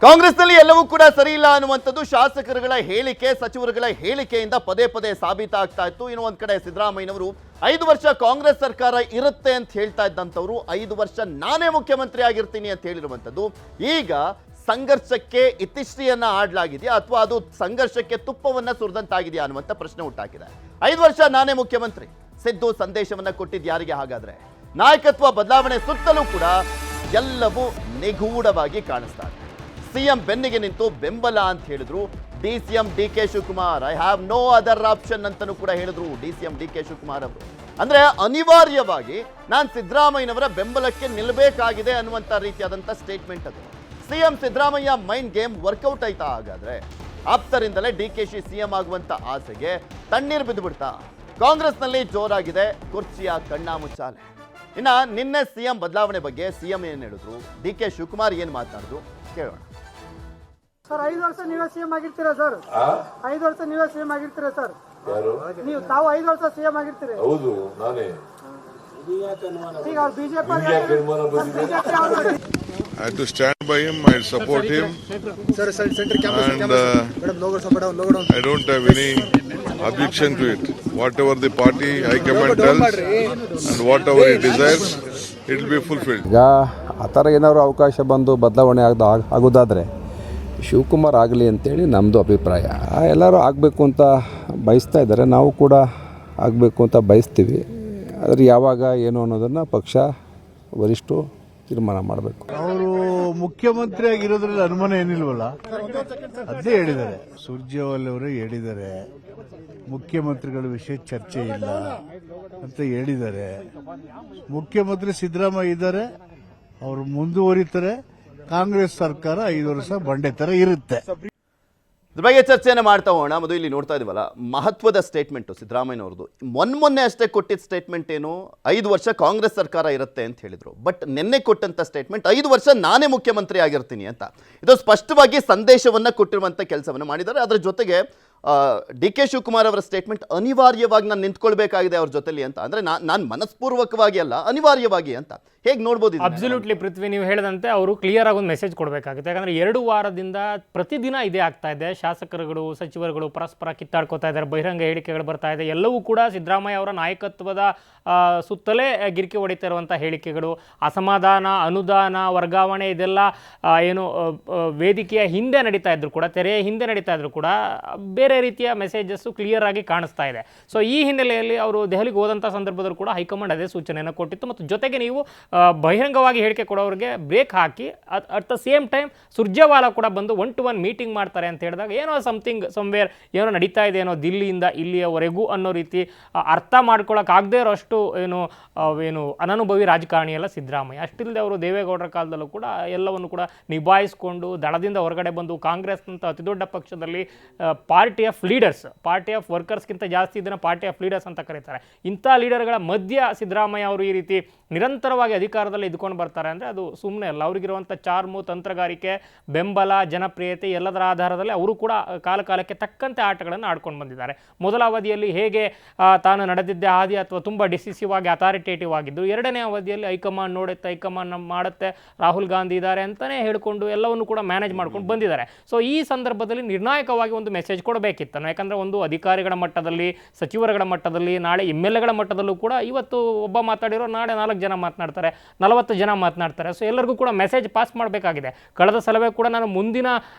ಕಾಂಗ್ರೆಸ್ನಲ್ಲಿ ಎಲ್ಲವೂ ಕೂಡ ಸರಿ ಇಲ್ಲ ಅನ್ನುವಂಥದ್ದು ಶಾಸಕರುಗಳ ಹೇಳಿಕೆ, ಸಚಿವರುಗಳ ಹೇಳಿಕೆಯಿಂದ ಪದೇ ಪದೇ ಸಾಬೀತಾಗ್ತಾ ಇತ್ತು. ಇನ್ನು ಒಂದ್ ಕಡೆ ಸಿದ್ದರಾಮಯ್ಯನವರು 5 ವರ್ಷ ಕಾಂಗ್ರೆಸ್ ಸರ್ಕಾರ ಇರುತ್ತೆ ಅಂತ ಹೇಳ್ತಾ ಇದ್ದಂಥವ್ರು 5 ವರ್ಷ ನಾನೇ ಮುಖ್ಯಮಂತ್ರಿ ಆಗಿರ್ತೀನಿ ಅಂತ ಹೇಳಿರುವಂಥದ್ದು ಈಗ ಸಂಘರ್ಷಕ್ಕೆ ಇತಿಶ್ರೀಯನ್ನ ಆಡಲಾಗಿದೆಯಾ ಅಥವಾ ಅದು ಸಂಘರ್ಷಕ್ಕೆ ತುಪ್ಪವನ್ನ ಸುರಿದಂತಾಗಿದೆಯಾ ಅನ್ನುವಂಥ ಪ್ರಶ್ನೆ ಹುಟ್ಟಾಕಿದೆ. 5 ವರ್ಷ ನಾನೇ ಮುಖ್ಯಮಂತ್ರಿ ಸಿದ್ದು ಸಂದೇಶವನ್ನ ಕೊಟ್ಟಿದ್ದು ಯಾರಿಗೆ? ಹಾಗಾದ್ರೆ ನಾಯಕತ್ವ ಬದಲಾವಣೆ ಸುತ್ತಲೂ ಕೂಡ ಎಲ್ಲವೂ ನಿಗೂಢವಾಗಿ ಕಾಣಿಸ್ತಾ ಇದೆ. ಸಿಎಂ ಬೆನ್ನಿಗೆ ನಿಂತು ಬೆಂಬಲ ಅಂತ ಹೇಳಿದ್ರು DCM DK Shivakumar. I have no other option ಅಂತಲೂ ಕೂಡ ಹೇಳಿದ್ರು ಡಿಸಿಎಂ ಡಿಕೆ ಶಿವಕುಮಾರ್ ಅವರು. ಅಂದ್ರೆ ಅನಿವಾರ್ಯವಾಗಿ ನಾನು ಸಿದ್ದರಾಮಯ್ಯನವರ ಬೆಂಬಲಕ್ಕೆ ನಿಲ್ಲಬೇಕಾಗಿದೆ ಅನ್ನುವಂಥ ರೀತಿಯಾದಂಥ ಸ್ಟೇಟ್ಮೆಂಟ್ ಅದು. CM Siddaramaiah mind game workout ಆಯ್ತಾ? ಹಾಗಾದ್ರೆ ಆಪ್ತರಿಂದಲೇ ಡಿಕೆಶಿ ಸಿಎಂ ಆಗುವಂತ ಆಸೆಗೆ ತಣ್ಣೀರು ಬಿದ್ದು ಬಿಡ್ತಾ? ಕಾಂಗ್ರೆಸ್ನಲ್ಲಿ ಜೋರಾಗಿದೆ ಕುರ್ಚಿಯ ಕಣ್ಣಾಮುಚ್ಚಾಲೆ. ಇನ್ನ ನಿನ್ನೆ ಸಿಎಂ ಬದಲಾವಣೆ ಬಗ್ಗೆ ಸಿಎಂ ಏನ್ ಹೇಳಿದ್ರು, ಡಿಕೆ ಶಿವಕುಮಾರ್ ಏನ್ ಮಾತನಾಡಿದ್ರು ಕೇಳೋಣ. ಸರ್ 5 ವರ್ಷ ನೀವೇ ಸಿಎಂ ಆಗಿರ್ತೀರಾ ಸರ್? 5 ವರ್ಷ ನೀವೇ ಸಿಎಂ ಆಗಿರ್ತೀರಾ ಸರ್? ನೀವು ತಾವು 5 ವರ್ಷ ಸಿಎಂ ಆಗಿರ್ತೀರಿ? ಹೌದು, ನಾನೇ. ಈಗ BJP I have to stand by him, I support him, and I don't have any objection to it. Whatever the party high command tells and whatever he desires, it will be fulfilled. ಈಗ ಆ ಥರ ಏನಾದ್ರು ಅವಕಾಶ ಬಂದು ಬದಲಾವಣೆ ಆಗೋದಾದರೆ ಶಿವಕುಮಾರ್ ಆಗಲಿ ಅಂತೇಳಿ ನಮ್ಮದು ಅಭಿಪ್ರಾಯ. ಎಲ್ಲರೂ ಆಗಬೇಕು ಅಂತ ಬಯಸ್ತಾ ಇದ್ದಾರೆ, ನಾವು ಕೂಡ ಆಗಬೇಕು ಅಂತ ಬಯಸ್ತೀವಿ. ಆದರೆ ಯಾವಾಗ ಏನು ಅನ್ನೋದನ್ನು ಪಕ್ಷ ವರಿಷ್ಠರು ತೀರ್ಮಾನ ಮಾಡಬೇಕು. ಅವರು ಮುಖ್ಯಮಂತ್ರಿ ಆಗಿರೋದ್ರಲ್ಲಿ ಅನುಮಾನ ಏನಿಲ್ವಲ್ಲ, ಅದೇ ಹೇಳಿದ್ದಾರೆ. ಸುರ್ಜೇವಾಲ ಅವರು ಹೇಳಿದ್ದಾರೆ ಮುಖ್ಯಮಂತ್ರಿಗಳ ವಿಷಯ ಚರ್ಚೆ ಇಲ್ಲ ಅಂತ ಹೇಳಿದ್ದಾರೆ. ಮುಖ್ಯಮಂತ್ರಿ ಸಿದ್ದರಾಮಯ್ಯ ಇದ್ದಾರೆ, ಅವರು ಮುಂದುವರಿತಾರೆ. ಕಾಂಗ್ರೆಸ್ ಸರ್ಕಾರ 5 ವರ್ಷ ಬಂಡೆ ತರ ಇರುತ್ತೆ. ಇದ್ರ ಬಗ್ಗೆ ಚರ್ಚೆಯನ್ನು ಮಾಡ್ತಾ ಹೋಗೋಣ. ಮೊದಲು ಇಲ್ಲಿ ನೋಡ್ತಾ ಇದೀವಲ್ಲ, ಮಹತ್ವದ ಸ್ಟೇಟ್ಮೆಂಟು ಸಿದ್ದರಾಮಯ್ಯನವ್ರದ್ದು. ಮೊನ್ನೆ ಅಷ್ಟೇ ಕೊಟ್ಟಿದ್ದ ಸ್ಟೇಟ್ಮೆಂಟ್ ಏನು, 5 ವರ್ಷ ಕಾಂಗ್ರೆಸ್ ಸರ್ಕಾರ ಇರುತ್ತೆ ಅಂತ ಹೇಳಿದ್ರು. ಬಟ್ ನಿನ್ನೆ ಕೊಟ್ಟಂತ ಸ್ಟೇಟ್ಮೆಂಟ್ 5 ವರ್ಷ ನಾನೇ ಮುಖ್ಯಮಂತ್ರಿ ಆಗಿರ್ತೀನಿ ಅಂತ. ಇದು ಸ್ಪಷ್ಟವಾಗಿ ಸಂದೇಶವನ್ನ ಕೊಟ್ಟಿರುವಂತ ಕೆಲಸವನ್ನು ಮಾಡಿದ್ದಾರೆ. ಅದರ ಜೊತೆಗೆ ಡಿ ಕೆ ಶಿವಕುಮಾರ್ ಅವರ ಸ್ಟೇಟ್ಮೆಂಟ್ ಅನಿವಾರ್ಯವಾಗಿ ನಾನು ನಿಂತ್ಕೊಳ್ಬೇಕಾಗಿದೆ ಅವ್ರ ಜೊತೆಲಿ ಅಂತ. ಅಂದ್ರೆ ನಾನು ಮನಸ್ಪೂರ್ವಕವಾಗಿ ಅಲ್ಲ, ಅನಿವಾರ್ಯವಾಗಿ ಅಂತ. ಹೇಗೆ ನೋಡ್ಬೋದು? ಅಬ್ಸಲ್ಯೂಟ್ಲಿ ಪೃಥ್ವಿ, ನೀವು ಹೇಳಿದಂತೆ ಅವರು ಕ್ಲಿಯರ್ ಆಗಿ ಒಂದು ಮೆಸೇಜ್ ಕೊಡಬೇಕಾಗುತ್ತೆ. ಯಾಕಂದ್ರೆ 2 ವಾರದಿಂದ ಪ್ರತಿದಿನ ಇದೇ ಆಗ್ತಾ ಇದೆ. ಶಾಸಕರುಗಳು, ಸಚಿವರುಗಳು ಪರಸ್ಪರ ಕಿತ್ತಾಡ್ಕೋತಾ ಇದ್ದಾರೆ, ಬಹಿರಂಗ ಹೇಳಿಕೆಗಳು ಬರ್ತಾ ಇದೆ. ಎಲ್ಲವೂ ಕೂಡ ಸಿದ್ದರಾಮಯ್ಯ ಅವರ ನಾಯಕತ್ವದ ಸುತ್ತಲೇ ಗಿರಿಕೆ ಹೊಡಿತಾ ಇರುವಂಥ ಹೇಳಿಕೆಗಳು, ಅಸಮಾಧಾನ, ಅನುದಾನ, ವರ್ಗಾವಣೆ, ಇದೆಲ್ಲ ಏನು ವೇದಿಕೆಯ ಹಿಂದೆ ನಡೀತಾ ಇದ್ರು ಕೂಡ, ತೆರೆಯ ಹಿಂದೆ ನಡೀತಾ ಇದ್ರು ಕೂಡ ಬೇರೆ ರೀತಿಯ ಮೆಸೇಜಸ್ಸು ಕ್ಲಿಯರ್ ಆಗಿ ಕಾಣಿಸ್ತಾ ಇದೆ. ಸೊ ಈ ಹಿನ್ನೆಲೆಯಲ್ಲಿ ಅವರು ದೆಹಲಿಗೆ ಹೋದಂಥ ಸಂದರ್ಭದಲ್ಲೂ ಕೂಡ ಹೈಕಮಾಂಡ್ ಅದೇ ಸೂಚನೆಯನ್ನು ಕೊಟ್ಟಿತ್ತು. ಮತ್ತು ಜೊತೆಗೆ ನೀವು ಬಹಿರಂಗವಾಗಿ ಹೇಳಿಕೆ ಕೊಡೋರಿಗೆ ಬ್ರೇಕ್ ಹಾಕಿ at the same time Surjewala ಕೂಡ ಬಂದು 1-to-1 ಮೀಟಿಂಗ್ ಮಾಡ್ತಾರೆ ಅಂತ ಹೇಳಿದಾಗ ಏನೋ ಸಮಥಿಂಗ್ ಸಮ್ವೇರ್ ಏನೋ ನಡೀತಾ ಇದೆ, ಏನೋ ದಿಲ್ಲಿಯಿಂದ ಇಲ್ಲಿಯವರೆಗೂ ಅನ್ನೋ ರೀತಿ ಅರ್ಥ ಮಾಡ್ಕೊಳ್ಳೋಕ್ಕಾಗದೇ ಇರೋಷ್ಟು ಏನು ಅನನುಭವಿ ರಾಜಕಾರಣಿ ಅಲ್ಲ ಸಿದ್ದರಾಮಯ್ಯ. ಅಷ್ಟಿಲ್ಲದೆ ಅವರು ದೇವೇಗೌಡರ ಕಾಲದಲ್ಲೂ ಕೂಡ ಎಲ್ಲವನ್ನು ಕೂಡ ನಿಭಾಯಿಸಿಕೊಂಡು ದಳದಿಂದ ಹೊರಗಡೆ ಬಂದು ಕಾಂಗ್ರೆಸ್ ಅಂತ ಅತಿದೊಡ್ಡ ಪಕ್ಷದಲ್ಲಿ party of leaders, party of ವರ್ಕರ್ಸ್ಗಿಂತ ಜಾಸ್ತಿ ಇದನ್ನು ಪಾರ್ಟಿ ಆಫ್ ಲೀಡರ್ಸ್ ಅಂತ ಕರೀತಾರೆ. ಇಂಥ ಲೀಡರ್ಗಳ ಮಧ್ಯ ಸಿದ್ದರಾಮಯ್ಯ ಅವರು ಈ ರೀತಿ ನಿರಂತರವಾಗಿ ಅಧಿಕಾರದಲ್ಲಿ ಇದ್ಕೊಂಡು ಬರ್ತಾರೆ ಅಂದರೆ ಅದು ಸುಮ್ಮನೆ ಅಲ್ಲ. ಅವ್ರಿಗಿರುವಂಥ ಚಾರ್ಮು, ತಂತ್ರಗಾರಿಕೆ, ಬೆಂಬಲ, ಜನಪ್ರಿಯತೆ ಎಲ್ಲದರ ಆಧಾರದಲ್ಲಿ ಅವರು ಕೂಡ ಕಾಲಕಾಲಕ್ಕೆ ತಕ್ಕಂತೆ ಆಟಗಳನ್ನು ಆಡ್ಕೊಂಡು ಬಂದಿದ್ದಾರೆ. ಮೊದಲ ಅವಧಿಯಲ್ಲಿ ಹೇಗೆ ತಾನು ನಡೆದಿದ್ದೆ ಹಾದಿ ಅಥವಾ ತುಂಬ ಡಿಸಿಸಿವ್ ಆಗಿ ಅಥಾರಿಟೇಟಿವ್ ಆಗಿದ್ದು, 2ನೇ ಅವಧಿಯಲ್ಲಿ ಹೈಕಮಾಂಡ್ ನೋಡುತ್ತೆ, ಹೈಕಮಾಂಡ್ ಮಾಡುತ್ತೆ, ರಾಹುಲ್ ಗಾಂಧಿ ಇದ್ದಾರೆ ಅಂತಲೇ ಹೇಳಿಕೊಂಡು ಎಲ್ಲವನ್ನು ಕೂಡ ಮ್ಯಾನೇಜ್ ಮಾಡ್ಕೊಂಡು ಬಂದಿದ್ದಾರೆ. ಸೊ ಈ ಸಂದರ್ಭದಲ್ಲಿ ನಿರ್ಣಾಯಕವಾಗಿ ಒಂದು ಮೆಸೇಜ್ ಕೊಡಬೇಕಿತ್ತು. ಯಾಕಂದರೆ ಒಂದು ಅಧಿಕಾರಿಗಳ ಮಟ್ಟದಲ್ಲಿ, ಸಚಿವರುಗಳ ಮಟ್ಟದಲ್ಲಿ, ನಾಳೆ MLAಗಳ ಮಟ್ಟದಲ್ಲೂ ಕೂಡ ಇವತ್ತು ಒಬ್ಬ ಮಾತಾಡಿರೋ ನಾಳೆ 4 ಜನ ಮಾತನಾಡ್ತಾರೆ, 40 ಜನ ಮಾತನಾಡ್ತಾರೆ. ಸೊ ಎಲ್ಲರಿಗೂ ಕೂಡ ಮೆಸೇಜ್ ಪಾಸ್ ಮಾಡಬೇಕಾಗಿದೆ. ಕಳೆದ ಸಲವೇ ಕೂಡ ನಾನು ಮುಂದಿನ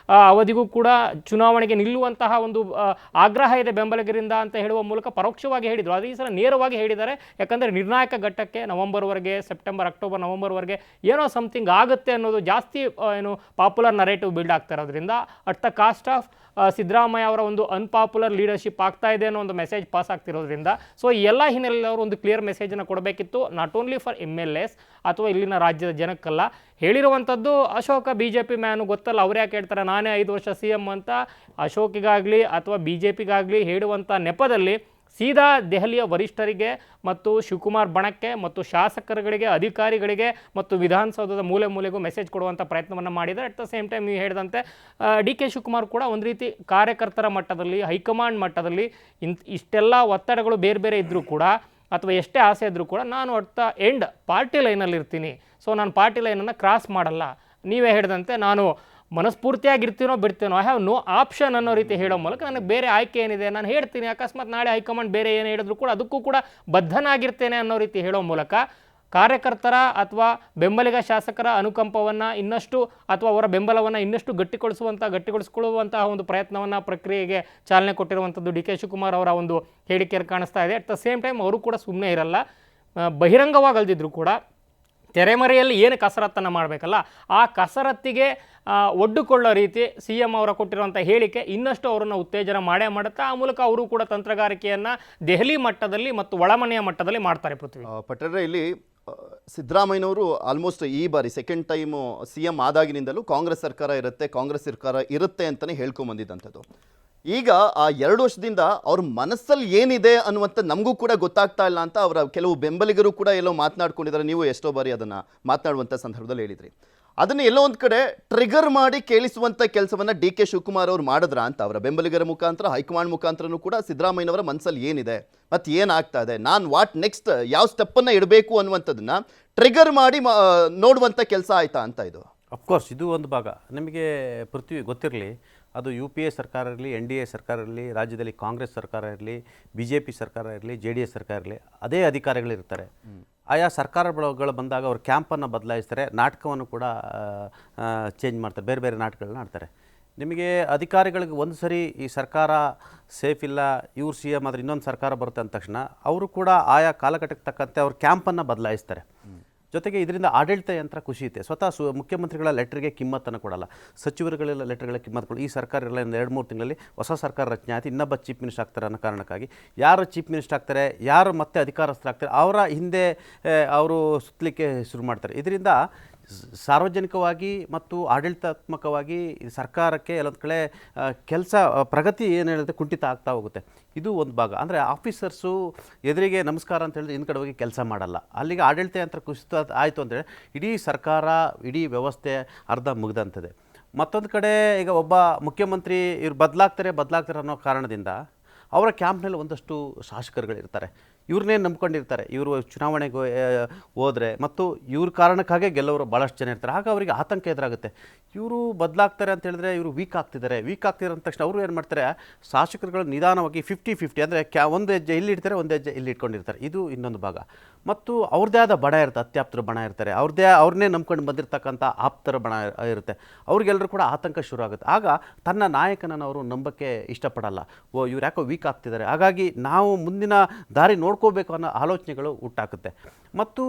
ಅವಧಿಗೂ ಕೂಡ ಚುನಾವಣೆಗೆ ನಿಲ್ಲುವಂತಹ ಒಂದು ಆಗ್ರಹ ಇದೆ ಬೆಂಬಲಿಗರಿಂದ ಅಂತ ಹೇಳುವ ಮೂಲಕ ಪರೋಕ್ಷವಾಗಿ ಹೇಳಿದರು. ಅದು ಈ ಸಲ ನೇರವಾಗಿ ಹೇಳಿದ್ದಾರೆ. ಯಾಕಂದರೆ ನಿರ್ಣಾಯಕ ಘಟ್ಟಕ್ಕೆ ನವೆಂಬರ್ವರೆಗೆ, ಸೆಪ್ಟೆಂಬರ್, ಅಕ್ಟೋಬರ್, ನವೆಂಬರ್ವರೆಗೆ ಏನೋ ಸಮಥಿಂಗ್ ಆಗುತ್ತೆ ಅನ್ನೋದು ಜಾಸ್ತಿ ಏನು ಪಾಪ್ಯುಲರ್ ನರೇಟಿವ್ ಬಿಲ್ಡ್ ಆಗ್ತಾ ಇರೋದ್ರಿಂದ at the cost of Siddaramaiah ಅವರ ಒಂದು ಅನ್ಪಾಪ್ಯುಲರ್ ಲೀಡರ್ಶಿಪ್ ಆಗ್ತಾ ಇದೆ ಅನ್ನೋ ಒಂದು ಮೆಸೇಜ್ ಪಾಸ್ ಆಗ್ತಿರೋದ್ರಿಂದ ಸೊ ಈ ಎಲ್ಲ ಹಿನ್ನೆಲೆಯಲ್ಲಿ ಅವರು ಒಂದು ಕ್ಲಿಯರ್ ಮೆಸೇಜನ್ನು ಕೊಡಬೇಕಿತ್ತು. ನಾಟ್ ಓನ್ಲಿ ಫಾರ್ MLAs ಅಥವಾ ಇಲ್ಲಿನ ರಾಜ್ಯದ ಜನಕ್ಕಲ್ಲ. ಹೇಳಿರುವಂಥದ್ದು ಅಶೋಕ BJP ಮ್ಯಾನು ಗೊತ್ತಲ್ಲ, ಅವ್ರು ಯಾಕೆ ಹೇಳ್ತಾರೆ ನಾನೇ 5 ವರ್ಷ CM ಅಂತ. ಅಶೋಕಿಗಾಗಲಿ ಅಥವಾ BJPಗಾಗಲಿ ಹೇಳುವಂಥ ನೆಪದಲ್ಲಿ ಸೀದಾ ದೆಹಲಿಯ ವರಿಷ್ಠರಿಗೆ ಮತ್ತು ಶಿವಕುಮಾರ್ ಬಣಕ್ಕೆ ಮತ್ತು ಶಾಸಕರುಗಳಿಗೆ, ಅಧಿಕಾರಿಗಳಿಗೆ ಮತ್ತು ವಿಧಾನಸೌಧದ ಮೂಲೆ ಮೂಲೆಗೂ ಮೆಸೇಜ್ ಕೊಡುವಂಥ ಪ್ರಯತ್ನವನ್ನು ಮಾಡಿದ್ದಾರೆ. ಅಟ್ ದ ಸೇಮ್ ಟೈಮ್ ನೀವು ಹೇಳಿದಂತೆ ಡಿ.ಕೆ. ಶಿವಕುಮಾರ್ ಕೂಡ ಒಂದು ರೀತಿ ಕಾರ್ಯಕರ್ತರ ಮಟ್ಟದಲ್ಲಿ, ಹೈಕಮಾಂಡ್ ಮಟ್ಟದಲ್ಲಿ ಇಷ್ಟೆಲ್ಲ ಒತ್ತಡಗಳು ಬೇರೆ ಬೇರೆ ಇದ್ದರೂ ಕೂಡ ಅಥವಾ ಎಷ್ಟೇ ಆಸೆ ಇದ್ದರೂ ಕೂಡ ನಾನು ಅಟ್ ದ ಎಂಡ್ ಪಾರ್ಟಿ ಲೈನಲ್ಲಿ ಇರ್ತೀನಿ. ಸೊ ನಾನು ಪಾರ್ಟಿ ಲೈನನ್ನು ಕ್ರಾಸ್ ಮಾಡಲ್ಲ. ನೀವೇ ಹೇಳಿದಂತೆ ನಾನು ಮನಸ್ಫೂರ್ತಿಯಾಗಿರ್ತೀನೋ ಬಿಡ್ತೀನೋ, ಐ ಹ್ಯಾವ್ ನೋ ಆಪ್ಷನ್ ಅನ್ನೋ ರೀತಿ ಹೇಳೋ ಮೂಲಕ ನನಗೆ ಬೇರೆ ಆಯ್ಕೆ ಏನಿದೆ, ನಾನು ಹೇಳ್ತೀನಿ, ಅಕಸ್ಮಾತ್ ನಾಳೆ ಹೈಕಮಾಂಡ್ ಬೇರೆ ಏನು ಹೇಳಿದ್ರು ಕೂಡ ಅದಕ್ಕೂ ಕೂಡ ಬದ್ಧನಾಗಿರ್ತೇನೆ ಅನ್ನೋ ರೀತಿ ಹೇಳೋ ಮೂಲಕ ಕಾರ್ಯಕರ್ತರ ಅಥವಾ ಬೆಂಬಲಿಗ ಶಾಸಕರ ಅನುಕಂಪವನ್ನು ಇನ್ನಷ್ಟು ಅಥವಾ ಅವರ ಬೆಂಬಲವನ್ನು ಇನ್ನಷ್ಟು ಗಟ್ಟಿಗೊಳಿಸಿಕೊಳ್ಳುವಂತಹ ಒಂದು ಪ್ರಯತ್ನವನ್ನು ಪ್ರಕ್ರಿಯೆಗೆ ಚಾಲನೆ ಕೊಟ್ಟಿರುವಂಥದ್ದು ಡಿ ಕೆ ಶಿವಕುಮಾರ್ ಅವರ ಒಂದು ಹೇಳಿಕೆಯಲ್ಲಿ ಕಾಣಿಸ್ತಾ ಇದೆ. ಅಟ್ ದ ಸೇಮ್ ಟೈಮ್ ಅವರು ಕೂಡ ಸುಮ್ಮನೆ ಇರಲ್ಲ. ಬಹಿರಂಗವಾಗಿ ಅಲ್ದಿದ್ರು ಕೂಡ ತೆರೆಮರೆಯಲ್ಲಿ ಏನು ಕಸರತ್ತನ್ನು ಮಾಡಬೇಕಲ್ಲ, ಆ ಕಸರತ್ತಿಗೆ ಒಡ್ಡುಕೊಳ್ಳೋ ರೀತಿ ಸಿ ಎಂ ಅವರ ಕೊಟ್ಟಿರುವಂಥ ಹೇಳಿಕೆ ಇನ್ನಷ್ಟು ಅವರನ್ನು ಉತ್ತೇಜನ ಮಾಡೇ ಮಾಡುತ್ತಾ, ಆ ಮೂಲಕ ಅವರು ಕೂಡ ತಂತ್ರಗಾರಿಕೆಯನ್ನು ದೆಹಲಿ ಮಟ್ಟದಲ್ಲಿ ಮತ್ತು ಒಳಮನೆಯ ಮಟ್ಟದಲ್ಲಿ ಮಾಡ್ತಾರೆ. ಪೃಥ್ವಿ ಪಟ್ಟರೆ ಇಲ್ಲಿ ಸಿದ್ದರಾಮಯ್ಯನವರು ಆಲ್ಮೋಸ್ಟ್ ಈ ಬಾರಿ ಸೆಕೆಂಡ್ ಟೈಮು ಸಿ ಎಂ ಆದಾಗಿನಿಂದಲೂ ಕಾಂಗ್ರೆಸ್ ಸರ್ಕಾರ ಇರುತ್ತೆ ಅಂತಲೇ ಹೇಳ್ಕೊಂಬಂದಿದ್ದಂಥದ್ದು. ಈಗ ಆ 2 ವರ್ಷದಿಂದ ಅವ್ರ ಮನಸ್ಸಲ್ಲಿ ಏನಿದೆ ಅನ್ನುವಂಥ ನಮಗೂ ಕೂಡ ಗೊತ್ತಾಗ್ತಾ ಇಲ್ಲ ಅಂತ ಅವರ ಕೆಲವು ಬೆಂಬಲಿಗರು ಕೂಡ ಎಲ್ಲೋ ಮಾತನಾಡ್ಕೊಂಡಿದ್ದಾರೆ. ನೀವು ಎಷ್ಟೋ ಬಾರಿ ಅದನ್ನು ಮಾತನಾಡುವಂಥ ಸಂದರ್ಭದಲ್ಲಿ ಹೇಳಿದ್ರಿ. ಅದನ್ನು ಎಲ್ಲೋ ಒಂದು ಕಡೆ ಟ್ರಿಗರ್ ಮಾಡಿ ಕೇಳಿಸುವಂಥ ಕೆಲಸವನ್ನು ಡಿ ಕೆ ಶಿವಕುಮಾರ್ ಅವರು ಮಾಡಿದ್ರ ಅಂತ ಅವರ ಬೆಂಬಲಿಗರ ಮುಖಾಂತರ, ಹೈಕಮಾಂಡ್ ಮುಖಾಂತರನೂ ಕೂಡ ಸಿದ್ದರಾಮಯ್ಯನವರ ಮನಸ್ಸಲ್ಲಿ ಏನಿದೆ ಮತ್ತು ಏನಾಗ್ತಾ ಇದೆ, ನಾನು ವಾಟ್ ನೆಕ್ಸ್ಟ್ ಯಾವ ಸ್ಟೆಪ್ಪನ್ನು ಇಡಬೇಕು ಅನ್ನುವಂಥದ್ದನ್ನು ಟ್ರಿಗರ್ ಮಾಡಿ ನೋಡುವಂಥ ಕೆಲಸ ಆಯ್ತಾ ಅಂತ ಇದು. ಅಫ್ಕೋರ್ಸ್ ಇದು ಒಂದು ಭಾಗ. ನಿಮಗೆ ಪೃಥ್ವಿ ಗೊತ್ತಿರಲಿ, ಅದು UPA ಸರ್ಕಾರ ಇರಲಿ, NDA ಸರ್ಕಾರ ಇರಲಿ, ರಾಜ್ಯದಲ್ಲಿ ಕಾಂಗ್ರೆಸ್ ಸರ್ಕಾರ ಇರಲಿ, BJP ಸರ್ಕಾರ ಇರಲಿ, JDS ಸರ್ಕಾರ ಇರಲಿ, ಅದೇ ಅಧಿಕಾರಿಗಳಿರ್ತಾರೆ. ಆಯಾ ಸರ್ಕಾರಗಳು ಬಂದಾಗ ಅವ್ರ ಕ್ಯಾಂಪನ್ನು ಬದಲಾಯಿಸ್ತಾರೆ, ನಾಟಕವನ್ನು ಕೂಡ ಚೇಂಜ್ ಮಾಡ್ತಾರೆ, ಬೇರೆ ಬೇರೆ ನಾಟಕಗಳನ್ನ ಆಡ್ತಾರೆ. ನಿಮಗೆ ಅಧಿಕಾರಿಗಳಿಗೆ ಒಂದು ಸರಿ ಈ ಸರ್ಕಾರ ಸೇಫ್ ಇಲ್ಲ, ಇವ್ರು CM ಆದರೆ ಇನ್ನೊಂದು ಸರ್ಕಾರ ಬರುತ್ತೆ ಅಂದ ತಕ್ಷಣ ಅವರು ಕೂಡ ಆಯಾ ಕಾಲಘಟ್ಟಕ್ಕೆ ತಕ್ಕಂತೆ ಅವ್ರ ಕ್ಯಾಂಪನ್ನು ಬದಲಾಯಿಸ್ತಾರೆ. ಜೊತೆಗೆ ಇದರಿಂದ ಆಡಳಿತ ಯಂತ್ರ ಕುಸಿಯುತ್ತೆ. ಸ್ವತಃ ಮುಖ್ಯಮಂತ್ರಿಗಳ ಲೆಟ್ರಿಗೆ ಕಿಮ್ಮತ್ತನ್ನು ಕೊಡಲ್ಲ, ಸಚಿವರುಗಳೆಲ್ಲ ಲೆಟರ್ಗಳ ಕಿಮ್ಮತ್ತು ಕೊಡಲ್ಲ. ಈ ಸರ್ಕಾರ ಎಲ್ಲ 2-3 ತಿಂಗಳಲ್ಲಿ ಹೊಸ ಸರ್ಕಾರ ರಚನೆ ಆಯ್ತು, ಇನ್ನೊಬ್ಬ ಚೀಫ್ ಮಿನಿಸ್ಟರ್ ಆಗ್ತಾರೆ ಅನ್ನೋ ಕಾರಣಕ್ಕಾಗಿ ಯಾರು ಚೀಫ್ ಮಿನಿಸ್ಟರ್ ಆಗ್ತಾರೆ, ಯಾರು ಮತ್ತೆ ಅಧಿಕಾರಸ್ಥರಾಗ್ತಾರೆ, ಅವರ ಹಿಂದೆ ಅವರು ಸುತ್ತಲಿಕ್ಕೆ ಶುರು ಮಾಡ್ತಾರೆ. ಇದರಿಂದ ಸಾರ್ವಜನಿಕವಾಗಿ ಮತ್ತು ಆಡಳಿತಾತ್ಮಕವಾಗಿ ಸರ್ಕಾರಕ್ಕೆ ಎಲ್ಲೊಂದು ಕಡೆ ಕೆಲಸ ಪ್ರಗತಿ ಏನು ಹೇಳಿದ್ರೆ ಕುಂಠಿತ ಆಗ್ತಾ ಹೋಗುತ್ತೆ. ಇದು ಒಂದು ಭಾಗ. ಅಂದರೆ ಆಫೀಸರ್ಸು ಎದುರಿಗೆ ನಮಸ್ಕಾರ ಅಂತ ಹೇಳಿದ್ರೆ ಹಿಂದ್ಗಡೆ ಹೋಗಿ ಕೆಲಸ ಮಾಡಲ್ಲ. ಅಲ್ಲಿಗೆ ಆಡಳಿತ ಯಂತ್ರ ಕುಸಿತ ಆಯಿತು ಅಂದರೆ ಇಡೀ ಸರ್ಕಾರ, ಇಡೀ ವ್ಯವಸ್ಥೆ ಅರ್ಧ ಮುಗ್ದಂಥದ್ದೇ. ಮತ್ತೊಂದು ಕಡೆ ಈಗ ಒಬ್ಬ ಮುಖ್ಯಮಂತ್ರಿ ಇವ್ರು ಬದಲಾಗ್ತಾರೆ ಅನ್ನೋ ಕಾರಣದಿಂದ ಅವರ ಕ್ಯಾಂಪ್ನಲ್ಲಿ ಒಂದಷ್ಟು ಶಾಸಕರುಗಳಿರ್ತಾರೆ, ಇವ್ರನ್ನೇ ನಂಬ್ಕೊಂಡಿರ್ತಾರೆ. ಇವರು ಚುನಾವಣೆಗೆ ಹೋದರೆ ಮತ್ತು ಇವ್ರ ಕಾರಣಕ್ಕಾಗೇ ಗೆಲ್ಲೋರು ಭಾಳಷ್ಟು ಜನ ಇರ್ತಾರೆ. ಆಗ ಅವರಿಗೆ ಆತಂಕ ಎದುರಾಗುತ್ತೆ. ಇವರು ಬದಲಾಗ್ತಾರೆ ಅಂತ ಹೇಳಿದ್ರೆ ಇವರು ವೀಕ್ ಆಗ್ತಿದ್ದಾರೆ ಅಂದ ತಕ್ಷಣ ಅವರು ಏನು ಮಾಡ್ತಾರೆ, ಶಾಸಕರುಗಳು ನಿಧಾನವಾಗಿ 50-50 ಅಂದರೆ ಒಂದು ಹೆಜ್ಜೆ ಇಲ್ಲಿ ಇಡ್ತಾರೆ, ಒಂದು ಹೆಜ್ಜೆ ಇಲ್ಲಿ ಇಟ್ಕೊಂಡಿರ್ತಾರೆ. ಇದು ಇನ್ನೊಂದು ಭಾಗ. ಮತ್ತು ಅವ್ರದ್ದೇ ಆದ ಬಣ ಇರುತ್ತೆ, ಅತ್ಯಾಪ್ತರ ಬಣ ಇರ್ತಾರೆ, ಅವ್ರನ್ನೇ ನಂಬ್ಕೊಂಡು ಬಂದಿರತಕ್ಕಂಥ ಆಪ್ತರ ಬಣ ಇರುತ್ತೆ. ಅವ್ರಿಗೆಲ್ಲರೂ ಕೂಡ ಆತಂಕ ಶುರು ಆಗುತ್ತೆ. ಆಗ ತನ್ನ ನಾಯಕನನ್ನು ಅವರು ನಂಬಕ್ಕೆ ಇಷ್ಟಪಡಲ್ಲ. ಇವ್ರು ಯಾಕೋ ವೀಕ್ ಆಗ್ತಿದ್ದಾರೆ, ಹಾಗಾಗಿ ನಾವು ಮುಂದಿನ ದಾರಿ ನೋಡ್ಕೋಬೇಕು ಅನ್ನೋ ಆಲೋಚನೆಗಳು ಹುಟ್ಟಾಕುತ್ತೆ. ಮತ್ತು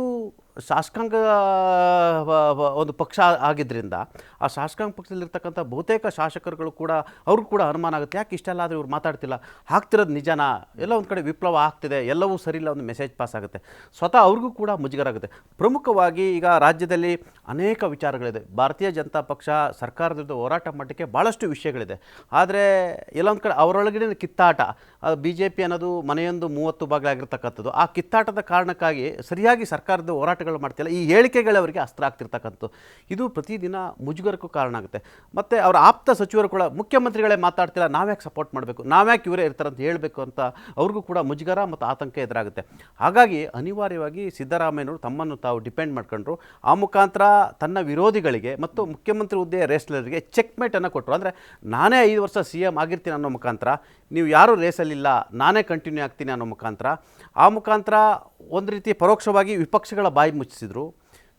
ಶಾಸಕಾಂಗ ಒಂದು ಪಕ್ಷ ಆಗಿದ್ದರಿಂದ ಆ ಶಾಸಕಾಂಗ ಪಕ್ಷದಲ್ಲಿರ್ತಕ್ಕಂಥ ಬಹುತೇಕ ಶಾಸಕರುಗಳು ಕೂಡ ಅವ್ರಿಗೂ ಕೂಡ ಅನುಮಾನ ಆಗುತ್ತೆ, ಯಾಕೆ ಇಷ್ಟೆಲ್ಲ ಆದರೆ ಇವ್ರು ಮಾತಾಡ್ತಿಲ್ಲ, ಆಗ್ತಿರೋದು ನಿಜನಾ, ಎಲ್ಲ ಒಂದು ಕಡೆ ವಿಪ್ಲವ ಆಗ್ತಿದೆ, ಎಲ್ಲವೂ ಸರಿ ಇಲ್ಲ, ಒಂದು ಮೆಸೇಜ್ ಪಾಸ್ ಆಗುತ್ತೆ. ಸ್ವತಃ ಅವ್ರಿಗೂ ಕೂಡ ಮುಜುಗರ ಆಗುತ್ತೆ. ಪ್ರಮುಖವಾಗಿ ಈಗ ರಾಜ್ಯದಲ್ಲಿ ಅನೇಕ ವಿಚಾರಗಳಿದೆ. ಭಾರತೀಯ ಜನತಾ ಪಕ್ಷ ಸರ್ಕಾರದ ವಿರುದ್ಧ ಹೋರಾಟ ಮಾಡಲಿಕ್ಕೆ ಭಾಳಷ್ಟು ವಿಷಯಗಳಿದೆ. ಆದರೆ ಎಲ್ಲೊಂದು ಕಡೆ ಅವರೊಳಗಡೆ ಕಿತ್ತಾಟ, BJP ಅನ್ನೋದು ಮನೆಯೊಂದು 30 ಬಾಗಿಲಾಗಿರ್ತಕ್ಕಂಥದ್ದು. ಆ ಕಿತ್ತಾಟದ ಕಾರಣಕ್ಕಾಗಿ ಸರಿಯಾಗಿ ಸರ್ಕಾರದ ಹೋರಾಟಗಳು ಮಾಡ್ತಿಲ್ಲ, ಈ ಹೇಳಿಕೆಗಳು ಅವರಿಗೆ ಅಸ್ತ್ರ ಆಗ್ತಿರ್ತಕ್ಕಂಥದ್ದು. ಇದು ಪ್ರತಿದಿನ ಮುಜುಗರಕ್ಕೂ ಕಾರಣ ಆಗುತ್ತೆ. ಮತ್ತು ಅವರ ಆಪ್ತ ಸಚಿವರು ಕೂಡ ಮುಖ್ಯಮಂತ್ರಿಗಳೇ ಮಾತಾಡ್ತಿಲ್ಲ, ನಾವ್ಯಾಕೆ ಸಪೋರ್ಟ್ ಮಾಡಬೇಕು, ನಾವ್ಯಾಕೆ ಇವರೇ ಇರ್ತಾರಂತ ಹೇಳಬೇಕು ಅಂತ ಅವ್ರಿಗೂ ಕೂಡ ಮುಜುಗರ ಮತ್ತು ಆತಂಕ ಎದುರಾಗುತ್ತೆ. ಹಾಗಾಗಿ ಅನಿವಾರ್ಯವಾಗಿ ಸಿದ್ದರಾಮಯ್ಯನವರು ತಮ್ಮನ್ನು ತಾವು ಡಿಪೆಂಡ್ ಮಾಡ್ಕೊಂಡ್ರು. ಆ ಮುಖಾಂತರ ತನ್ನ ವಿರೋಧಿಗಳಿಗೆ ಮತ್ತು ಮುಖ್ಯಮಂತ್ರಿ ಹುದ್ದೆಯ ರೇಸ್ಲರಿಗೆ ಚೆಕ್ಮೇಟನ್ನು ಕೊಟ್ಟರು. ಅಂದರೆ ನಾನೇ 5 ವರ್ಷ CM ಆಗಿರ್ತೀನಿ ಅನ್ನೋ ಮುಖಾಂತರ, ನೀವು ಯಾರೂ ರೇಸಲ್ಲಿಲ್ಲ, ನಾನೇ ಕಂಟಿನ್ಯೂ ಆಗ್ತೀನಿ ಅನ್ನೋ ಮುಖಾಂತರ, ಆ ಮುಖಾಂತರ ಒಂದು ರೀತಿ ಪರೋಕ್ಷವಾಗಿ ವಿಪಕ್ಷಗಳ ಬಾಯಿ ಮುಚ್ಚಿಸಿದ್ರು.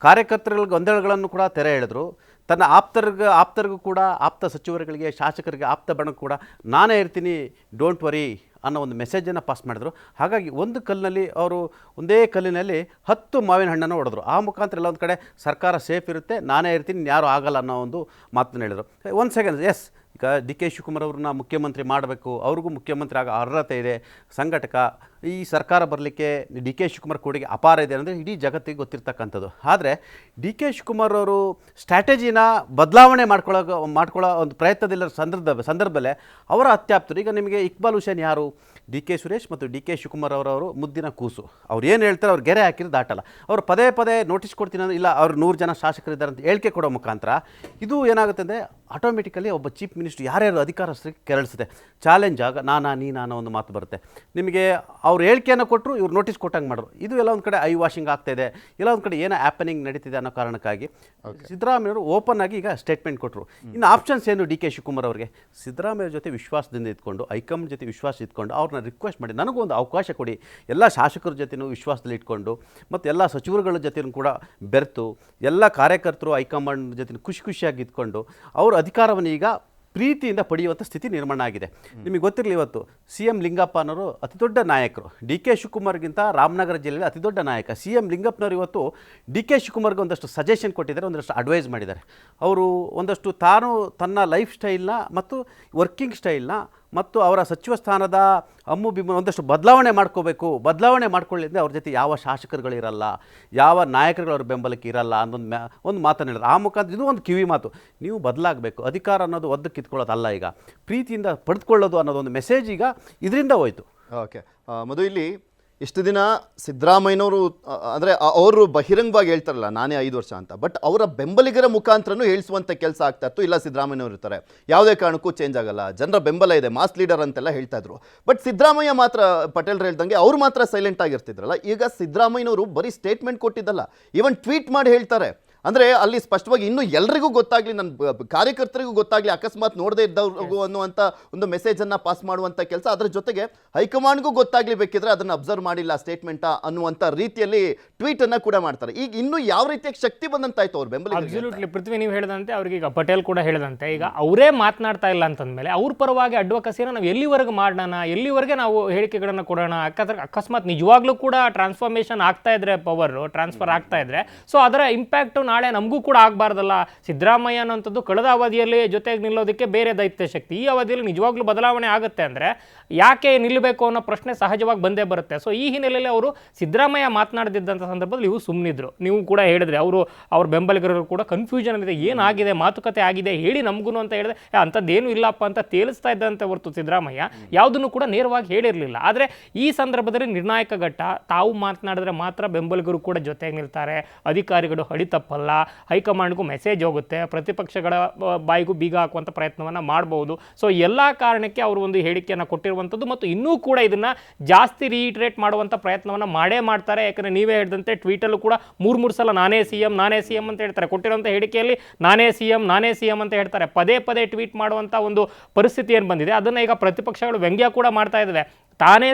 ಕಾರ್ಯಕರ್ತರ ಗೊಂದಲಗಳನ್ನು ಕೂಡ ತೆರೆ ಎಳೆದ್ರು. ತನ್ನ ಆಪ್ತರಿಗೂ ಕೂಡ, ಆಪ್ತ ಸಚಿವರುಗಳಿಗೆ, ಶಾಸಕರಿಗೆ, ಆಪ್ತ ಬಣಕ್ಕೂ ಕೂಡ ನಾನೇ ಇರ್ತೀನಿ, ಡೋಂಟ್ ವರಿ ಅನ್ನೋ ಒಂದು ಮೆಸೇಜನ್ನು ಪಾಸ್ ಮಾಡಿದ್ರು. ಹಾಗಾಗಿ ಒಂದೇ ಕಲ್ಲಿನಲ್ಲಿ 10 ಮಾವಿನ ಹಣ್ಣನ್ನು ಹೊಡೆದ್ರು. ಆ ಮುಖಾಂತರ ಎಲ್ಲ ಒಂದು ಕಡೆ ಸರ್ಕಾರ ಸೇಫ್ ಇರುತ್ತೆ, ನಾನೇ ಇರ್ತೀನಿ, ಯಾರೂ ಆಗಲ್ಲ ಅನ್ನೋ ಒಂದು ಮಾತನ್ನು ಹೇಳಿದರು. 1 ಸೆಕೆಂಡ್, ಎಸ್, ಈಗ ಡಿ ಕೆ ಶಿವಕುಮಾರ್ ಅವ್ರನ್ನ ಮುಖ್ಯಮಂತ್ರಿ ಮಾಡಬೇಕು, ಅವ್ರಿಗೂ ಮುಖ್ಯಮಂತ್ರಿ ಆಗೋ ಅರ್ಹತೆ ಇದೆ, ಸಂಘಟಕ, ಈ ಸರ್ಕಾರ ಬರಲಿಕ್ಕೆ ಡಿ ಕೆ ಶಿವಕುಮಾರ್ ಕೊಡುಗೆ ಅಪಾರ ಇದೆ ಅಂದರೆ ಇಡೀ ಜಗತ್ತಿಗೆ ಗೊತ್ತಿರ್ತಕ್ಕಂಥದ್ದು. ಆದರೆ ಡಿ ಕೆ ಶಿವಕುಮಾರ್ ಅವರು ಸ್ಟ್ರಾಟಜಿನ ಬದಲಾವಣೆ ಮಾಡ್ಕೊಳ್ಳೋ ಒಂದು ಪ್ರಯತ್ನದಿಲ್ಲ ಸಂದರ್ಭದಲ್ಲೇ ಅವರ ಅತ್ಯಾಪ್ತರು, ಈಗ ನಿಮಗೆ ಇಕ್ಬಾಲ್ ಹುಸೇನ್ ಯಾರು, ಡಿ ಕೆ ಸುರೇಶ್ ಮತ್ತು ಡಿ ಕೆ ಶಿವಕುಮಾರ್ ಅವರವರು ಮುದ್ದಿನ ಕೂಸು. ಅವ್ರು ಏನು ಹೇಳ್ತಾರೆ, ಅವ್ರು ಗೆರೆ ಹಾಕಿದ್ರೆ ದಾಟಲ್ಲ. ಅವರು ಪದೇ ನೋಟಿಸ್ ಕೊಡ್ತೀನಿ ಅಂದ್ರೆ, ಇಲ್ಲ ಅವ್ರು 100 ಜನ ಶಾಸಕರಿದ್ದಾರೆ ಅಂತ ಹೇಳಿಕೆ ಕೊಡೋ ಮುಖಾಂತರ ಇದು ಏನಾಗುತ್ತೆ ಅಂದರೆ ಆಟೋಮೆಟಿಕಲಿ ಒಬ್ಬ ಚೀಫ್ ಮಿನಿಸ್ಟರ್ ಯಾರ್ಯಾರು ಅಧಿಕಾರಸ್ಥರಿಗೆ ಕೆರಳಿಸುತ್ತೆ. ಚಾಲೆಂಜ್ ಆಗ ನಾನೋ ಒಂದು ಮಾತು ಬರುತ್ತೆ. ನಿಮಗೆ ಅವ್ರು ಹೇಳಿಕೆಯನ್ನು ಕೊಟ್ಟರು, ಇವ್ರು ನೋಟಿಸ್ ಕೊಟ್ಟಂಗೆ ಮಾಡಿದ್ರು. ಇದು ಎಲ್ಲ ಒಂದು ಕಡೆ ಐ ವಾಷಿಂಗ್ ಆಗ್ತಾಯಿದೆ, ಎಲ್ಲ ಒಂದು ಕಡೆ ಏನೋ ಹ್ಯಾಪನಿಂಗ್ ನಡೀತಿದೆ ಅನ್ನೋ ಕಾರಣಕ್ಕಾಗಿ ಸಿದ್ದರಾಮಯ್ಯವರು ಓಪನ್ ಆಗಿ ಈಗ ಸ್ಟೇಟ್ಮೆಂಟ್ ಕೊಟ್ಟರು. ಇನ್ನು ಆಪ್ಷನ್ಸ್ ಏನು ಡಿ ಕೆ ಶಿವಕುಮಾರ್ ಅವರಿಗೆ? ಸಿದ್ದರಾಮಯ್ಯ ಜೊತೆ ವಿಶ್ವಾಸದಿಂದ ಇದ್ಕೊಂಡು, ಹೈಕಮಾಂಡ್ ಜೊತೆ ವಿಶ್ವಾಸ ಇದ್ಕೊಂಡು ಅವ್ರನ್ನ ರಿಕ್ವೆಸ್ಟ್ ಮಾಡಿ ನನಗೂ ಒಂದು ಅವಕಾಶ ಕೊಡಿ, ಎಲ್ಲ ಶಾಸಕರ ಜೊತೆನೂ ವಿಶ್ವಾಸದಲ್ಲಿ ಇಟ್ಕೊಂಡು ಮತ್ತು ಎಲ್ಲ ಸಚಿವರುಗಳ ಜೊತೆನೂ ಕೂಡ ಬೆರೆತು ಎಲ್ಲ ಕಾರ್ಯಕರ್ತರು ಹೈಕಮಾಂಡ್ ಜೊತೆ ಖುಷಿಯಾಗಿ ಇದ್ಕೊಂಡು ಅವರು ಅಧಿಕಾರವನ್ನು ಈಗ ಪ್ರೀತಿಯಿಂದ ಪಡೆಯುವಂಥ ಸ್ಥಿತಿ ನಿರ್ಮಾಣ ಆಗಿದೆ. ನಿಮಗೆ ಗೊತ್ತಿರಲಿ, ಇವತ್ತು CM ಲಿಂಗಪ್ಪ ಅನ್ನೋರು ಅತಿ ದೊಡ್ಡ ನಾಯಕರು. ಡಿ ಕೆ ಶಿವಕುಮಾರ್ಗಿಂತ ರಾಮನಗರ ಜಿಲ್ಲೆಯಲ್ಲಿ ಅತಿ ದೊಡ್ಡ ನಾಯಕ CM ಲಿಂಗಪ್ಪನವರು ಇವತ್ತು ಡಿ ಕೆ ಶಿವಕುಮಾರ್ಗೆ ಒಂದಷ್ಟು ಸಜೆಷನ್ ಕೊಟ್ಟಿದ್ದಾರೆ, ಒಂದಷ್ಟು ಅಡ್ವೈಸ್ ಮಾಡಿದ್ದಾರೆ. ಅವರು ಒಂದಷ್ಟು ತನ್ನ ಲೈಫ್ ಸ್ಟೈಲ್ನ ಮತ್ತು ವರ್ಕಿಂಗ್ ಸ್ಟೈಲ್ನ ಮತ್ತು ಅವರ ಸಚಿವ ಸ್ಥಾನದ ಬಿಮ್ಮು ಒಂದಷ್ಟು ಬದಲಾವಣೆ ಮಾಡ್ಕೊಳ್ಳಿಂದ ಅವ್ರ ಜೊತೆ ಯಾವ ಶಾಸಕರುಗಳಿರಲ್ಲ, ಯಾವ ನಾಯಕರುಗಳು ಅವ್ರ ಬೆಂಬಲಕ್ಕೆ ಇರಲ್ಲ ಅನ್ನೊಂದು ಒಂದು ಮಾತನ್ನು ಹೇಳಿದ್ರು. ಆ ಮುಖಾಂತರ ಇದು ಒಂದು ಕಿವಿ ಮಾತು, ನೀವು ಬದಲಾಗಬೇಕು, ಅಧಿಕಾರ ಅನ್ನೋದು ಒದ್ದು ಕಿತ್ಕೊಳ್ಳೋದಲ್ಲ, ಈಗ ಪ್ರೀತಿಯಿಂದ ಪಡೆದುಕೊಳ್ಳೋದು ಅನ್ನೋದೊಂದು ಮೆಸೇಜ್ ಈಗ ಇದರಿಂದ ಹೋಯಿತು. ಓಕೆ ಮಧು, ಇಲ್ಲಿ ಇಷ್ಟು ದಿನ ಸಿದ್ದರಾಮಯ್ಯನವರು ಅಂದರೆ ಅವರು ಬಹಿರಂಗವಾಗಿ ಹೇಳ್ತಾರಲ್ಲ ನಾನೇ 5 ವರ್ಷ ಅಂತ, ಬಟ್ ಅವರ ಬೆಂಬಲಿಗರ ಮುಖಾಂತರನೂ ಹೇಳಿಸುವಂಥ ಕೆಲಸ ಆಗ್ತಾ ಇತ್ತು. ಇಲ್ಲ ಸಿದ್ದರಾಮಯ್ಯನವರು ಇರ್ತಾರೆ, ಯಾವುದೇ ಕಾರಣಕ್ಕೂ ಚೇಂಜ್ ಆಗಲ್ಲ, ಜನರ ಬೆಂಬಲ ಇದೆ, ಮಾಸ್ ಲೀಡರ್ ಅಂತೆಲ್ಲ ಹೇಳ್ತಾ ಇದ್ರು. ಬಟ್ ಸಿದ್ದರಾಮಯ್ಯ ಮಾತ್ರ, ಪಟೇಲ್ ಹೇಳ್ದಂಗೆ ಅವ್ರು ಮಾತ್ರ ಸೈಲೆಂಟ್ ಆಗಿರ್ತಿದ್ರಲ್ಲ. ಈಗ ಸಿದ್ದರಾಮಯ್ಯನವರು ಬರೀ ಸ್ಟೇಟ್ಮೆಂಟ್ ಕೊಟ್ಟಿದ್ದಲ್ಲ, ಈವನ್ ಟ್ವೀಟ್ ಮಾಡಿ ಹೇಳ್ತಾರೆ. ಅಂದರೆ ಅಲ್ಲಿ ಸ್ಪಷ್ಟವಾಗಿ ಇನ್ನೂ ಎಲ್ರಿಗೂ ಗೊತ್ತಾಗಲಿ, ನನ್ನ ಕಾರ್ಯಕರ್ತರಿಗೂ ಗೊತ್ತಾಗಲಿ, ಅಕಸ್ಮಾತ್ ನೋಡದೇ ಇದ್ದವ್ರಿಗೂ ಅನ್ನುವಂಥ ಒಂದು ಮೆಸೇಜನ್ನು ಪಾಸ್ ಮಾಡುವಂಥ ಕೆಲಸ. ಅದರ ಜೊತೆಗೆ ಹೈಕಮಾಂಡ್ಗೂ ಗೊತ್ತಾಗಲಿ, ಬೇಕಿದ್ರೆ ಅದನ್ನು ಅಬ್ಸರ್ವ್ ಮಾಡಿಲ್ಲ ಸ್ಟೇಟ್ಮೆಂಟಾ ಅನ್ನುವಂಥ ರೀತಿಯಲ್ಲಿ ಟ್ವೀಟನ್ನು ಕೂಡ ಮಾಡ್ತಾರೆ. ಈಗ ಇನ್ನೂ ಯಾವ ರೀತಿಯಾಗಿ ಶಕ್ತಿ ಬಂದಂತಾಯ್ತು ಅವ್ರ ಬೆಂಬಲ. ಅಬ್ಸಲ್ಯೂಟ್ಲಿ ಪೃಥ್ವಿ, ನೀವು ಹೇಳಿದಂತೆ ಅವ್ರಿಗೆ ಈಗ ಪಟೇಲ್ ಕೂಡ ಹೇಳಿದಂತೆ, ಈಗ ಅವರೇ ಮಾತನಾಡ್ತಾ ಇಲ್ಲ ಅಂತಂದಮೇಲೆ ಅವ್ರ ಪರವಾಗಿ ಅಡ್ವೊಕಸಿನ ನಾವು ಎಲ್ಲಿವರೆಗೆ ಮಾಡೋಣ, ಎಲ್ಲಿವರೆಗೆ ನಾವು ಹೇಳಿಕೆಗಳನ್ನು ಕೊಡೋಣ? ಅಕಸ್ಮಾತ್ ನಿಜವಾಗ್ಲೂ ಕೂಡ ಟ್ರಾನ್ಸ್ಫಾರ್ಮೇಷನ್ ಆಗ್ತಾ ಇದ್ರೆ, ಪವರ್ ಟ್ರಾನ್ಸ್ಫರ್ ಆಗ್ತಾ ಇದ್ರೆ, ಸೊ ಅದರ ಇಂಪ್ಯಾಕ್ಟು ನಾಳೆ ನಮಗೂ ಕೂಡ ಆಗಬಾರ್ದಲ್ಲ. ಸಿದ್ದರಾಮಯ್ಯ ಅನ್ನೋಂಥದ್ದು ಕಳೆದ ಅವಧಿಯಲ್ಲಿ ಜೊತೆಗೆ ನಿಲ್ಲೋದಕ್ಕೆ ಬೇರೆ ದೈತ್ಯ ಶಕ್ತಿ, ಈ ಅವಧಿಯಲ್ಲಿ ನಿಜವಾಗ್ಲೂ ಬದಲಾವಣೆ ಆಗುತ್ತೆ ಅಂದರೆ ಯಾಕೆ ನಿಲ್ಲಬೇಕು ಅನ್ನೋ ಪ್ರಶ್ನೆ ಸಹಜವಾಗಿ ಬಂದೇ ಬರುತ್ತೆ. ಸೊ ಈ ಹಿನ್ನೆಲೆಯಲ್ಲಿ ಅವರು ಸಿದ್ದರಾಮಯ್ಯ ಮಾತನಾಡದಿದ್ದಂಥ ಸಂದರ್ಭದಲ್ಲಿ ಇವು ಸುಮ್ಮನಿದ್ರು. ನೀವು ಕೂಡ ಹೇಳಿದ್ರೆ ಅವ್ರ ಬೆಂಬಲಿಗರು ಕೂಡ ಕನ್ಫ್ಯೂಷನ್ ಇದೆ, ಏನಾಗಿದೆ, ಮಾತುಕತೆ ಆಗಿದೆ, ಹೇಳಿ ನಮಗೂ ಅಂತ ಹೇಳಿದ್ರೆ ಅಂಥದ್ದೇನು ಇಲ್ಲಪ್ಪ ಅಂತ ತೇಲಿಸ್ತಾ ಇದ್ದಂತೆ ಹೊರತು ಸಿದ್ದರಾಮಯ್ಯ ಯಾವುದನ್ನು ಕೂಡ ನೇರವಾಗಿ ಹೇಳಿರಲಿಲ್ಲ. ಆದರೆ ಈ ಸಂದರ್ಭದಲ್ಲಿ ನಿರ್ಣಾಯಕ ಘಟ್ಟ, ತಾವು ಮಾತನಾಡಿದ್ರೆ ಮಾತ್ರ ಬೆಂಬಲಿಗರು ಕೂಡ ಜೊತೆಗೆ ನಿಲ್ತಾರೆ, ಅಧಿಕಾರಿಗಳು ಹಡಿ ತಪ್ಪಲ್ಲ, ಹೈಕಮಾಂಡ್ಗೂ ಮೆಸೇಜ್ ಹೋಗುತ್ತೆ, ಪ್ರತಿಪಕ್ಷಗಳ ಬಾಯಿಗೂ ಬೀಗ ಹಾಕುವಂಥ ಪ್ರಯತ್ನವನ್ನು ಮಾಡಬಹುದು. ಸೊ ಎಲ್ಲ ಕಾರಣಕ್ಕೆ ಅವರು ಒಂದು ಹೇಳಿಕೆಯನ್ನು ಕೊಟ್ಟಿರುವಂಥದ್ದು ಮತ್ತು ಇನ್ನೂ ಕೂಡ ಇದನ್ನು ಜಾಸ್ತಿ ರೀಟ್ರೇಟ್ ಮಾಡುವಂಥ ಪ್ರಯತ್ನವನ್ನು ಮಾಡೇ ಮಾಡ್ತಾರೆ. ಯಾಕಂದರೆ ನೀವೇ ಹೇಳಿದಂತೆ ಟ್ವೀಟಲ್ಲೂ ಕೂಡ 3 ಸಲ ನಾನೇ ಸಿ ಎಂ ಅಂತ ಹೇಳ್ತಾರೆ. ಕೊಟ್ಟಿರುವಂಥ ಹೇಳಿಕೆಯಲ್ಲಿ ನಾನೇ ಸಿ ಎಂ ಅಂತ ಹೇಳ್ತಾರೆ. ಪದೇ ಟ್ವೀಟ್ ಮಾಡುವಂಥ ಒಂದು ಪರಿಸ್ಥಿತಿ ಏನು ಬಂದಿದೆ, ಅದನ್ನು ಈಗ ಪ್ರತಿಪಕ್ಷಗಳು ವ್ಯಂಗ್ಯ ಕೂಡ ಮಾಡ್ತಾ ಇದ್ದಾವೆ. ನಾನೇ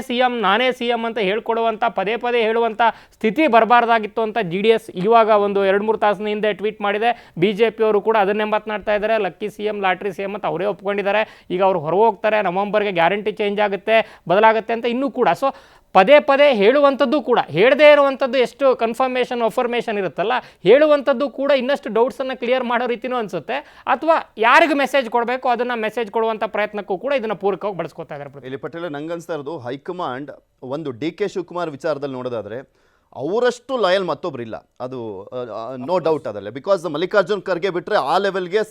ಸಿ ಎಂ ಅಂತ ಹೇಳ್ಕೊಡುವಂಥ, ಪದೇ ಹೇಳುವಂಥ ಸ್ಥಿತಿ ಬರಬಾರ್ದಾಗಿತ್ತು ಅಂತ JDS ಇವಾಗ ಒಂದು 2-3 ತಾಸಿನ ಹಿಂದೆ ಟ್ವೀಟ್ ಮಾಡಿದೆ. BJP ಅವರು ಕೂಡ ಅದನ್ನೇ ಮಾತನಾಡ್ತಾ ಇದ್ದಾರೆ, ಲಕ್ಕಿ CM, ಲಾಟ್ರಿ CM ಅಂತ ಅವರೇ ಒಪ್ಕೊಂಡಿದ್ದಾರೆ. ಈಗ ಅವರು ಹೊರ ಹೋಗ್ತಾರೆ, ನವೆಂಬರ್ಗೆ ಗ್ಯಾರಂಟಿ ಚೇಂಜ್ ಆಗುತ್ತೆ, ಬದಲಾಗುತ್ತೆ ಅಂತ ಇನ್ನೂ ಕೂಡ. ಸೊ ಪದೇ ಹೇಳುವಂಥದ್ದು ಕೂಡ, ಹೇಳದೇ ಇರುವಂಥದ್ದು ಎಷ್ಟು ಅಫರ್ಮೇಷನ್ ಇರುತ್ತಲ್ಲ, ಹೇಳುವಂಥದ್ದು ಕೂಡ ಇನ್ನಷ್ಟು ಡೌಟ್ಸನ್ನು ಕ್ಲಿಯರ್ ಮಾಡೋ ರೀತಿನೂ ಅನಿಸುತ್ತೆ. ಅಥವಾ ಯಾರಿಗೆ ಮೆಸೇಜ್ ಕೊಡಬೇಕು ಅದನ್ನು ಮೆಸೇಜ್ ಕೊಡುವಂಥ ಪ್ರಯತ್ನಕ್ಕೂ ಕೂಡ ಇದನ್ನು ಪೂರಕವಾಗಿ ಬಳಸ್ಕೊತಾ ಇದ್ದಾರೆ. ಇಲ್ಲಿ ಪಟೇಲ್, ನಂಗೆ ಅನಿಸ್ತಾ ಇರೋದು ಹೈಕಮಾಂಡ್ ಒಂದು DK ಶಿವಕುಮಾರ್ ವಿಚಾರದಲ್ಲಿ ನೋಡೋದಾದ್ರೆ ಅವರಷ್ಟು ಲಾಯಲ್ ಮತ್ತೊಬ್ಬರಿಲ್ಲ, ಅದು ನೋ ಡೌಟ್ ಅದಲ್ಲೇ. ಬಿಕಾಸ್ ಮಲ್ಲಿಕಾರ್ಜುನ್ ಖರ್ಗೆ ಬಿಟ್ಟರೆ ಆ ಲೆವೆಲ್ಗೆ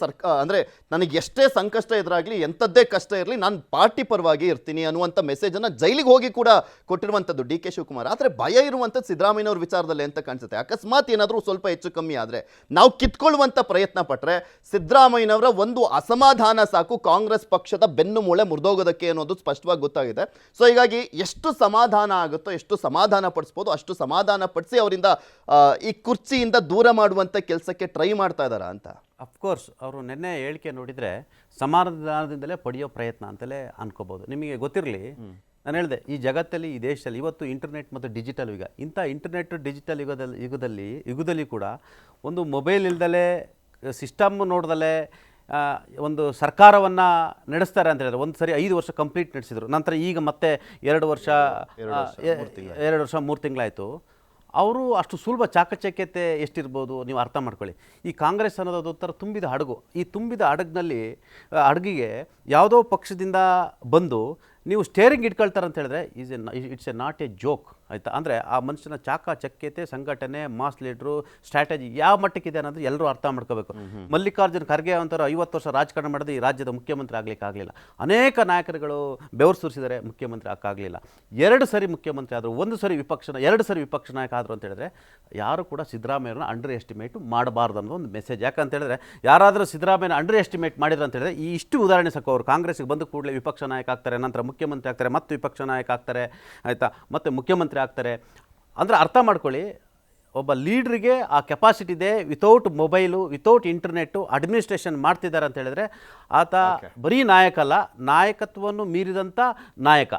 ಅಂದರೆ ನನಗೆ ಎಷ್ಟೇ ಸಂಕಷ್ಟ ಎದುರಾಗಲಿ, ಎಂಥದ್ದೇ ಕಷ್ಟ ಇರಲಿ, ನಾನು ಪಾರ್ಟಿ ಪರವಾಗಿ ಇರ್ತೀನಿ ಅನ್ನುವಂಥ ಮೆಸೇಜನ್ನು ಜೈಲಿಗೆ ಹೋಗಿ ಕೂಡ ಕೊಟ್ಟಿರುವಂಥದ್ದು DK ಶಿವಕುಮಾರ್. ಆದರೆ ಭಯ ಇರುವಂಥದ್ದು ಸಿದ್ದರಾಮಯ್ಯವ್ರ ವಿಚಾರದಲ್ಲಿ ಅಂತ ಕಾಣಿಸುತ್ತೆ. ಅಕಸ್ಮಾತ್ ಏನಾದರೂ ಸ್ವಲ್ಪ ಹೆಚ್ಚು ಕಮ್ಮಿ ಆದರೆ, ನಾವು ಕಿತ್ಕೊಳ್ಳುವಂಥ ಪ್ರಯತ್ನ ಪಟ್ಟರೆ ಸಿದ್ದರಾಮಯ್ಯನವರ ಒಂದು ಅಸಮಾಧಾನ ಸಾಕು ಕಾಂಗ್ರೆಸ್ ಪಕ್ಷದ ಬೆನ್ನು ಮೂಳೆ ಮುರಿದೋಗೋದಕ್ಕೆ ಅನ್ನೋದು ಸ್ಪಷ್ಟವಾಗಿ ಗೊತ್ತಾಗಿದೆ. ಸೊ ಹೀಗಾಗಿ ಎಷ್ಟು ಸಮಾಧಾನ ಆಗುತ್ತೋ, ಎಷ್ಟು ಸಮಾಧಾನ ಪಡಿಸ್ಬೋದು ಅಷ್ಟು ಸಮಾಧಾನ ಪಡಿಸಿ ಅವರಿಂದ ಈ ಕುರ್ಚಿಯಿಂದ ದೂರ ಮಾಡುವಂತ ಕೆಲಸಕ್ಕೆ ಟ್ರೈ ಮಾಡ್ತಾ ಇದ್ದಾರಾ ಅಂತ. ಅಫ್ಕೋರ್ಸ್ ಅವರು ನಿನ್ನೆ ಹೇಳಿಕೆ ನೋಡಿದರೆ ಸಮಾಧಾನದಿಂದಲೇ ಪಡೆಯೋ ಪ್ರಯತ್ನ ಅಂತಲೇ ಅನ್ಕೋಬೋದು. ನಿಮಗೆ ಗೊತ್ತಿರಲಿ, ನಾನು ಹೇಳಿದೆ, ಈ ಜಗತ್ತಲ್ಲಿ, ಈ ದೇಶದಲ್ಲಿ ಇವತ್ತು ಇಂಟರ್ನೆಟ್ ಮತ್ತು ಡಿಜಿಟಲ್ ಯುಗ. ಇಂಥ ಇಂಟರ್ನೆಟ್ ಡಿಜಿಟಲ್ ಯುಗದಲ್ಲಿ ಕೂಡ ಒಂದು ಮೊಬೈಲ್ ಇಲ್ದಲೇ, ಸಿಸ್ಟಮ್ ನೋಡ್ದಲೇ ಒಂದು ಸರ್ಕಾರವನ್ನು ನಡೆಸ್ತಾರೆ ಅಂತ ಹೇಳಿದ್ರೆ, ಒಂದು ಸರಿ 5 ವರ್ಷ ಕಂಪ್ಲೀಟ್ ನಡೆಸಿದ್ರು. ನಂತರ ಈಗ ಮತ್ತೆ 2 ವರ್ಷ 3 ತಿಂಗಳಾಯಿತು. ಅವರು ಅಷ್ಟು ಸುಲಭ ಚಾಕಚಕ್ಯತೆ ಎಷ್ಟಿರ್ಬೋದು ನೀವು ಅರ್ಥ ಮಾಡ್ಕೊಳ್ಳಿ. ಈ ಕಾಂಗ್ರೆಸ್ ಅನ್ನೋದು ಒಂಥರ ತುಂಬಿದ ಹಡಗು. ಈ ತುಂಬಿದ ಹಡಗಿಗೆ ಯಾವುದೋ ಪಕ್ಷದಿಂದ ಬಂದು ನೀವು ಸ್ಟೇರಿಂಗ್ ಇಟ್ಕೊಳ್ತಾರೆ ಅಂತ ಹೇಳಿದ್ರೆ ಇಟ್ಸ್ ನಾಟ್ ಎ ಜೋಕ್. ಆಯಿತಾ. ಅಂದರೆ ಆ ಮನುಷ್ಯನ ಚಾಕಚಕ್ಯತೆ, ಸಂಘಟನೆ, ಮಾಸ್ ಲೀಡ್ರು, ಸ್ಟ್ರಾಟಜಿ ಯಾವ ಮಟ್ಟಕ್ಕಿದೆ ಅನ್ನೋದು ಎಲ್ಲರೂ ಅರ್ಥ ಮಾಡ್ಕೋಬೇಕು. ಮಲ್ಲಿಕಾರ್ಜುನ್ ಖರ್ಗೆ ಅಂತಾರೆ 50 ವರ್ಷ ರಾಜಕಾರಣ ಮಾಡಿದ್ರೆ ಈ ರಾಜ್ಯದ ಮುಖ್ಯಮಂತ್ರಿ ಆಗಲಿಕ್ಕೆ ಆಗಲಿಲ್ಲ. ಅನೇಕ ನಾಯಕರುಗಳು ಬೆವರು ಸುರಿಸಿದರೆ ಮುಖ್ಯಮಂತ್ರಿ ಆಗಲಿಲ್ಲ. 2 ಸರಿ ಮುಖ್ಯಮಂತ್ರಿ ಆದರು, 1 ಸರಿ ವಿಪಕ್ಷ 2 ಸರಿ ವಿಪಕ್ಷ ನಾಯಕ ಆದರು ಅಂತ ಹೇಳಿದ್ರೆ ಯಾರು ಕೂಡ ಸಿದ್ದರಾಮಯ್ಯವ್ರನ್ನ ಅಂಡರ್ ಎಸ್ಟಿಮೇಟ್ ಮಾಡಬಾರ್ದು ಅನ್ನೋದು ಒಂದು ಮೆಸೇಜ್. ಯಾಕಂತ ಹೇಳಿದ್ರೆ ಯಾರಾದರೂ ಸಿದ್ದರಾಮಯ್ಯನ ಅಂಡರ್ ಎಸ್ಟಿಮೇಟ್ ಮಾಡಿದ್ರು ಅಂತ ಹೇಳಿದ್ರೆ ಈ ಇಷ್ಟು ಉದಾಹರಣೆ ಸಾಕು. ಅವರು ಕಾಂಗ್ರೆಸ್ಗೆ ಬಂದ ಕೂಡಲೇ ವಿಪಕ್ಷ ನಾಯಕ ಆಗ್ತಾರೆ, ನಂತರ ಮುಖ್ಯಮಂತ್ರಿ ಆಗ್ತಾರೆ, ಮತ್ತು ವಿಪಕ್ಷ ನಾಯಕ ಆಗ್ತಾರೆ, ಆಯಿತಾ, ಮತ್ತು ಮುಖ್ಯಮಂತ್ರಿ ಆಗ್ತಾರೆ. ಅಂದರೆ ಅರ್ಥ ಮಾಡ್ಕೊಳ್ಳಿ, ಒಬ್ಬ ಲೀಡ್ರಿಗೆ ಆ ಕೆಪಾಸಿಟಿ ಇದೆ. Without mobile, without internet administration ಮಾಡ್ತಿದ್ದಾರೆ ಅಂತ ಹೇಳಿದ್ರೆ ಆತ ಬರೀ ನಾಯಕ ಅಲ್ಲ, ನಾಯಕತ್ವವನ್ನು ಮೀರಿದಂಥ ನಾಯಕ.